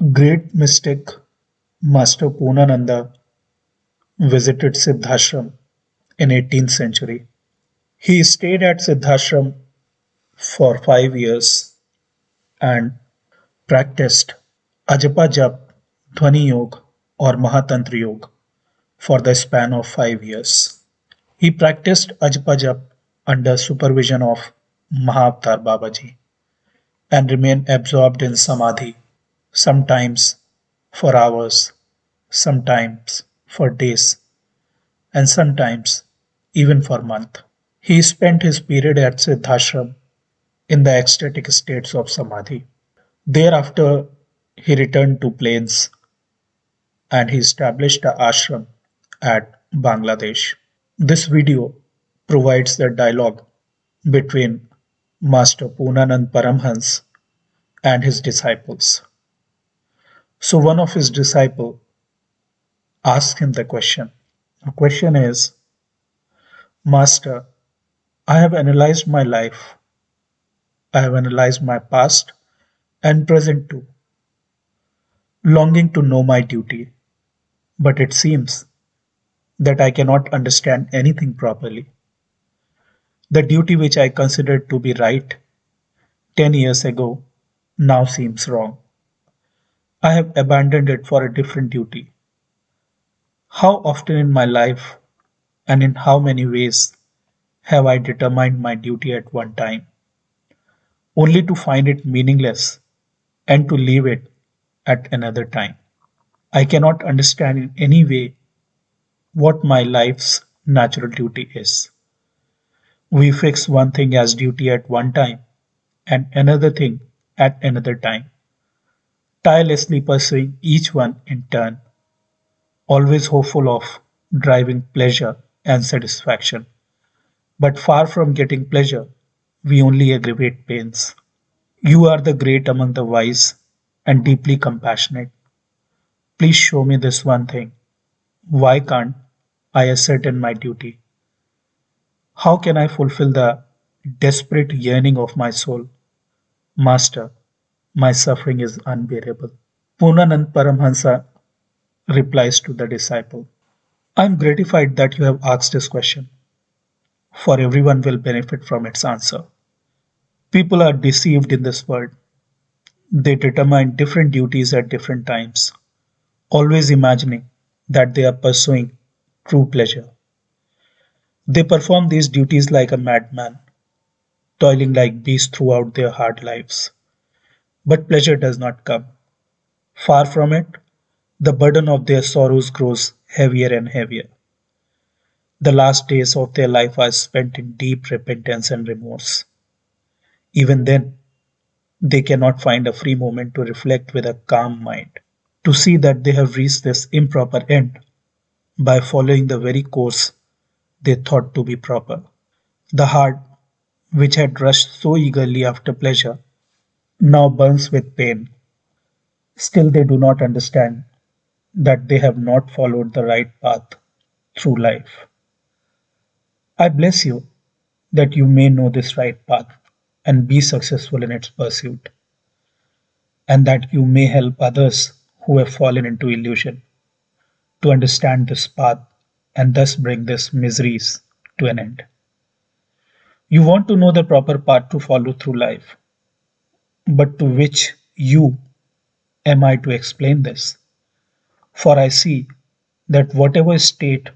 Great mystic Master Purnananda visited Siddhashram in 18th century. He stayed at Siddhashram for 5 years and practiced Ajapa Jap, Dhvani Yoga or Mahatantra Yoga for the span of 5 years. He practiced Ajapa Jap under supervision of Mahavatar Babaji and remained absorbed in Samadhi, sometimes for hours, sometimes for days, and sometimes even for months. He spent his period at Siddhashram in the ecstatic states of Samadhi. Thereafter, he returned to plains and he established a ashram at Bangladesh. This video provides the dialogue between Master Purnanand Paramhans and his disciples. So one of his disciples asked him the question. The question is, Master, I have analyzed my life. I have analyzed my past and present too, longing to know my duty. But it seems that I cannot understand anything properly. The duty which I considered to be right 10 years ago now seems wrong. I have abandoned it for a different duty. How often in my life and in how many ways have I determined my duty at one time, only to find it meaningless and to leave it at another time? I cannot understand in any way what my life's natural duty is. We fix one thing as duty at one time and another thing at another time, tirelessly pursuing each one in turn, always hopeful of driving pleasure and satisfaction. But far from getting pleasure, we only aggravate pains. You are the great among the wise and deeply compassionate. Please show me this one thing. Why can't I ascertain my duty? How can I fulfill the desperate yearning of my soul? Master, my suffering is unbearable. Purnanand Paramhansa replies to the disciple, I am gratified that you have asked this question, for everyone will benefit from its answer. People are deceived in this world. They determine different duties at different times, always imagining that they are pursuing true pleasure. They perform these duties like a madman, toiling like beasts throughout their hard lives. But pleasure does not come. Far from it, the burden of their sorrows grows heavier and heavier. The last days of their life are spent in deep repentance and remorse. Even then, they cannot find a free moment to reflect with a calm mind, to see that they have reached this improper end by following the very course they thought to be proper. The heart, which had rushed so eagerly after pleasure, now burns with pain. Still, they do not understand that they have not followed the right path through life. I bless you that you may know this right path and be successful in its pursuit, and that you may help others who have fallen into illusion to understand this path and thus bring these miseries to an end. You want to know the proper path to follow through life, but to which you am I to explain this? For I see that whatever state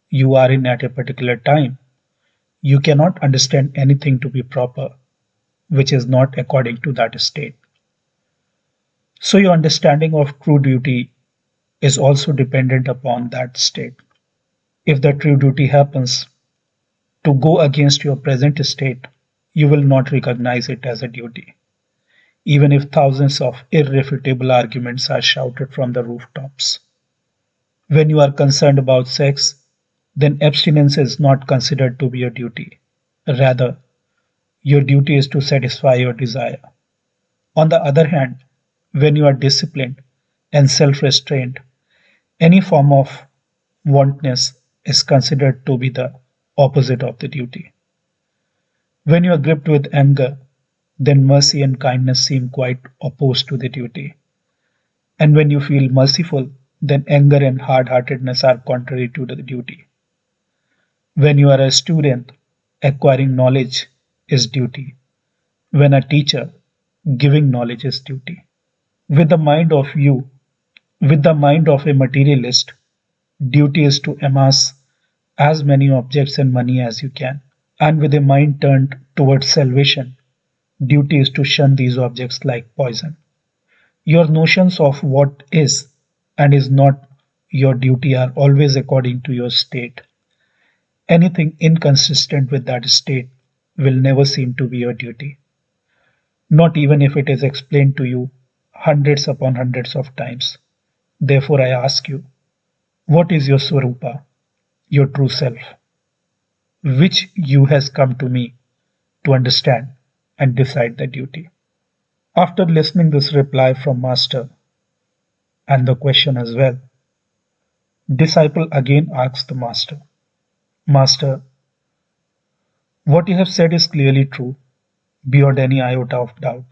you are in at a particular time, you cannot understand anything to be proper which is not according to that state. So your understanding of true duty is also dependent upon that state. If the true duty happens to go against your present state, you will not recognize it as a duty, even if thousands of irrefutable arguments are shouted from the rooftops. When you are concerned about sex, then abstinence is not considered to be a duty. Rather, your duty is to satisfy your desire. On the other hand, when you are disciplined and self restrained, any form of wantonness is considered to be the opposite of the duty. When you are gripped with anger, then mercy and kindness seem quite opposed to the duty. And when you feel merciful, then anger and hard heartedness are contrary to the duty. When you are a student, acquiring knowledge is duty. When a teacher, giving knowledge is duty. With the mind of you, with the mind of a materialist, duty is to amass as many objects and money as you can. And with a mind turned towards salvation, duty is to shun these objects like poison. Your notions of what is and is not your duty are always according to your state. Anything inconsistent with that state will never seem to be your duty, not even if it is explained to you hundreds upon hundreds of times. Therefore, I ask you, what is your Swarupa, your true self, which you has come to me to understand and decide the duty? After listening this reply from Master and the question as well, disciple again asks the Master, Master, what you have said is clearly true, beyond any iota of doubt.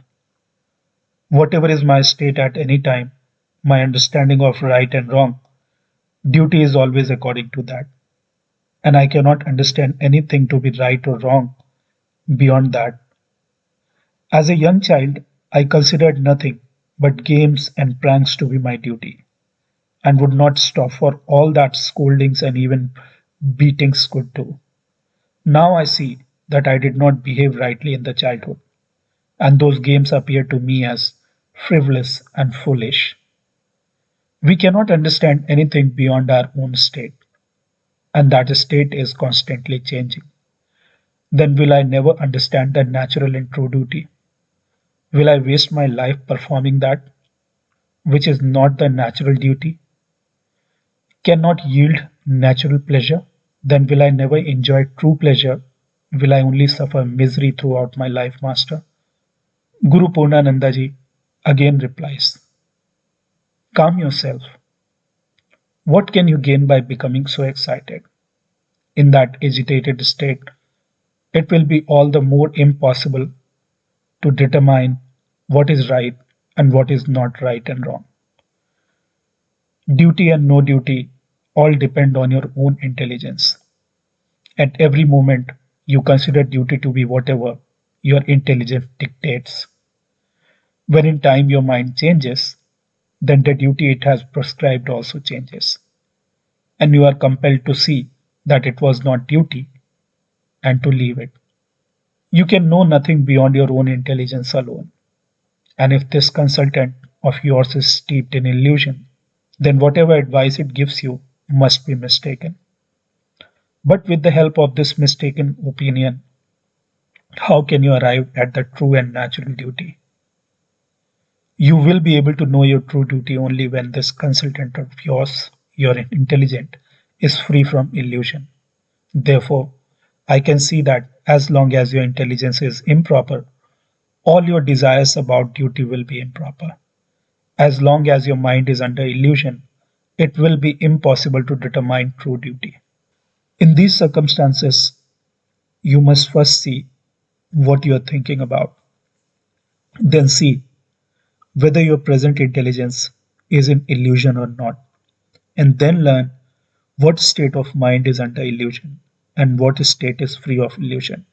Whatever is my state at any time, my understanding of right and wrong, duty is always according to that. And I cannot understand anything to be right or wrong beyond that. As a young child, I considered nothing but games and pranks to be my duty, and would not stop for all that scoldings and even beatings could do. Now I see that I did not behave rightly in the childhood, and those games appear to me as frivolous and foolish. We cannot understand anything beyond our own state, and that state is constantly changing. Then will I never understand the natural and true duty? Will I waste my life performing that which is not the natural duty, cannot yield natural pleasure? Then will I never enjoy true pleasure? Will I only suffer misery throughout my life, Master? Guru Purnanandaji again replies, calm yourself. What can you gain by becoming so excited? In that agitated state, it will be all the more impossible to determine what is right and what is not right and wrong. Duty and no duty all depend on your own intelligence. At every moment, you consider duty to be whatever your intelligence dictates. When in time your mind changes, then the duty it has prescribed also changes, and you are compelled to see that it was not duty and to leave it. You can know nothing beyond your own intelligence alone. And if this consultant of yours is steeped in illusion, then whatever advice it gives you must be mistaken. But with the help of this mistaken opinion, how can you arrive at the true and natural duty? You will be able to know your true duty only when this consultant of yours, your intelligent, is free from illusion. Therefore, I can see that as long as your intelligence is improper, all your desires about duty will be improper. As long as your mind is under illusion, it will be impossible to determine true duty. In these circumstances, you must first see what you are thinking about, then see whether your present intelligence is in illusion or not, and then learn what state of mind is under illusion and what state is free of illusion.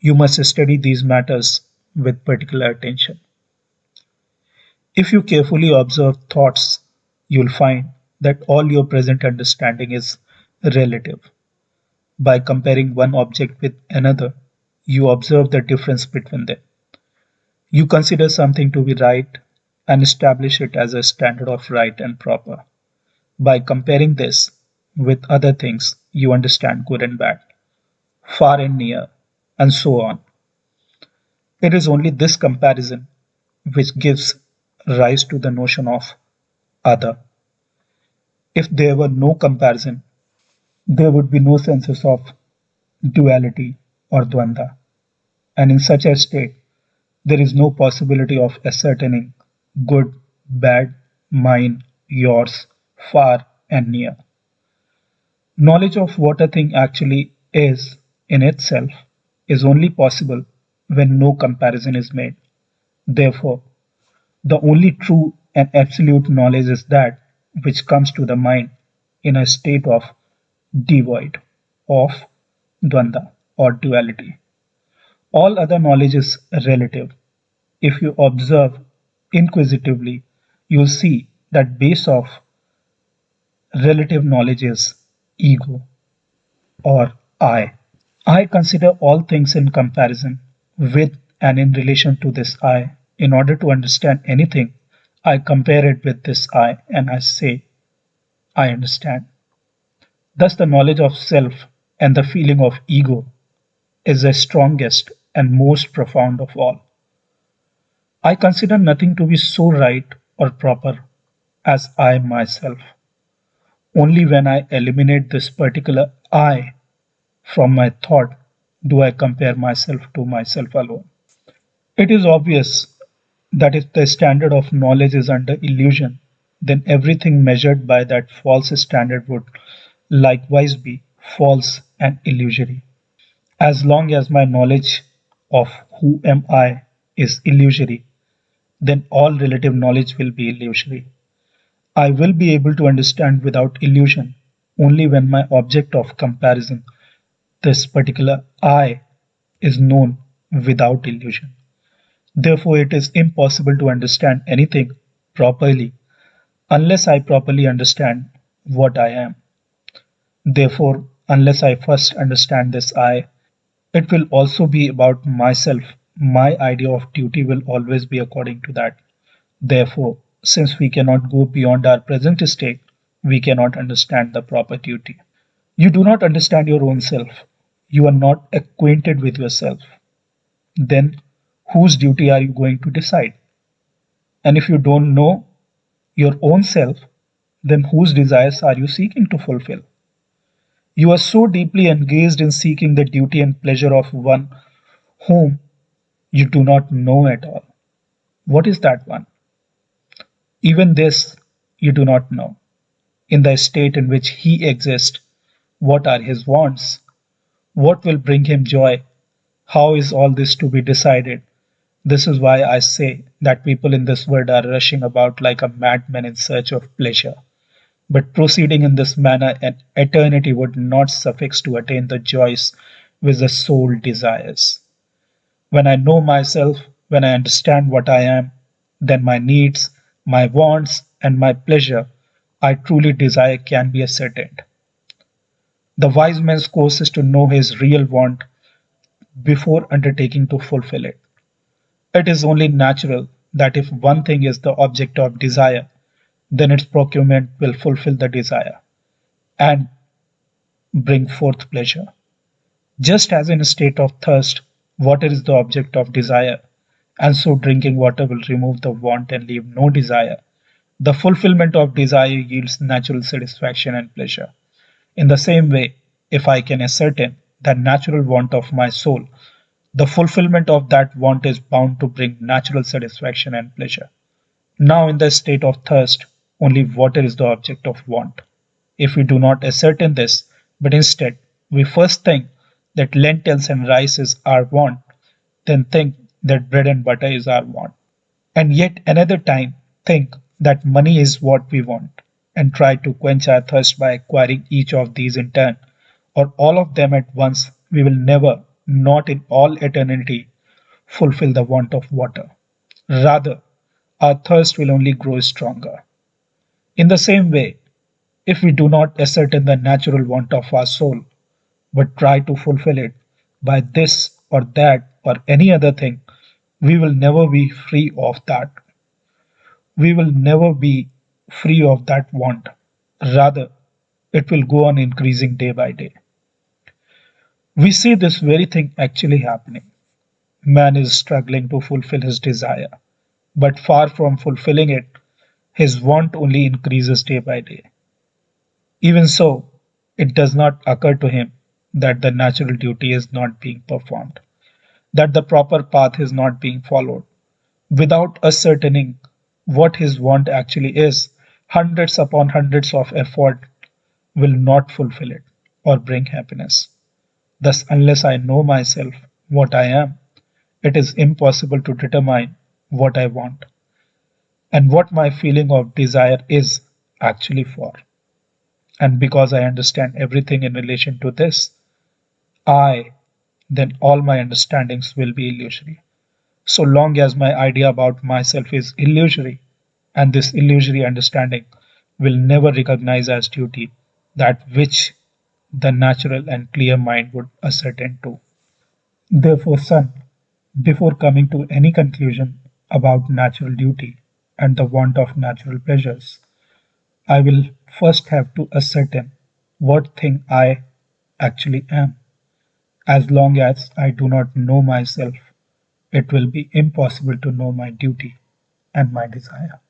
You must study these matters with particular attention. If you carefully observe thoughts, you'll find that all your present understanding is relative. By comparing one object with another, you observe the difference between them. You consider something to be right and establish it as a standard of right and proper. By comparing this with other things, you understand good and bad, far and near, and so on. It is only this comparison which gives rise to the notion of other. If there were no comparison, there would be no senses of duality or dvanda, and in such a state, there is no possibility of ascertaining good, bad, mine, yours, far, and near. Knowledge of what a thing actually is in itself is only possible when no comparison is made. Therefore, the only true and absolute knowledge is that which comes to the mind in a state of devoid of dvanda or duality. All other knowledge is relative. If you observe inquisitively, you'll see that base of relative knowledge is ego or I. I consider all things in comparison with and in relation to this I. In order to understand anything, I compare it with this I and I say, I understand. Thus, the knowledge of self and the feeling of ego is the strongest and most profound of all. I consider nothing to be so right or proper as I myself. Only when I eliminate this particular I from my thought do I compare myself to myself alone. It is obvious that if the standard of knowledge is under illusion, then everything measured by that false standard would likewise be false and illusory. As long as my knowledge of who am I is illusory, then all relative knowledge will be illusory. I will be able to understand without illusion only when my object of comparison, this particular I, is known without illusion. Therefore, it is impossible to understand anything properly unless I properly understand what I am. Therefore, unless I first understand this I, it will also be about myself. My idea of duty will always be according to that. Therefore, since we cannot go beyond our present state, we cannot understand the proper duty. You do not understand your own self. You are not acquainted with yourself. Then, whose duty are you going to decide? And if you don't know your own self, then whose desires are you seeking to fulfill? You are so deeply engaged in seeking the duty and pleasure of one whom you do not know at all. What is that one? Even this you do not know. In the state in which he exists, what are his wants? What will bring him joy? How is all this to be decided? This is why I say that people in this world are rushing about like a madman in search of pleasure. But proceeding in this manner, an eternity would not suffice to attain the joys which the soul desires. When I know myself, when I understand what I am, then my needs, my wants, and my pleasure I truly desire can be ascertained. The wise man's course is to know his real want before undertaking to fulfill it. It is only natural that if one thing is the object of desire, then its procurement will fulfill the desire and bring forth pleasure. Just as in a state of thirst, water is the object of desire, and so drinking water will remove the want and leave no desire. The fulfillment of desire yields natural satisfaction and pleasure. In the same way, if I can ascertain the natural want of my soul, the fulfillment of that want is bound to bring natural satisfaction and pleasure. Now, in the state of thirst, only water is the object of want. If we do not ascertain this, but instead we first think that lentils and rice is our want, then think that bread and butter is our want, and yet another time think that money is what we want, and try to quench our thirst by acquiring each of these in turn, or all of them at once, we will never, not in all eternity, fulfill the want of water. Rather, our thirst will only grow stronger. In the same way, if we do not ascertain the natural want of our soul, but try to fulfill it by this or that or any other thing, we will never be free of that. We will never be free of that want. Rather, it will go on increasing day by day. We see this very thing actually happening. Man is struggling to fulfill his desire, but far from fulfilling it, his want only increases day by day. Even so, it does not occur to him that the natural duty is not being performed, that the proper path is not being followed. Without ascertaining what his want actually is, hundreds upon hundreds of effort will not fulfill it or bring happiness. Thus, unless I know myself, what I am, it is impossible to determine what I want. and what my feeling of desire is actually for. And because I understand everything in relation to this, I, then all my understandings will be illusory. So long as my idea about myself is illusory, and this illusory understanding will never recognize as duty that which the natural and clear mind would ascertain to. Therefore, son, before coming to any conclusion about natural duty and the want of natural pleasures, I will first have to ascertain what thing I actually am. As long as I do not know myself, it will be impossible to know my duty and my desire.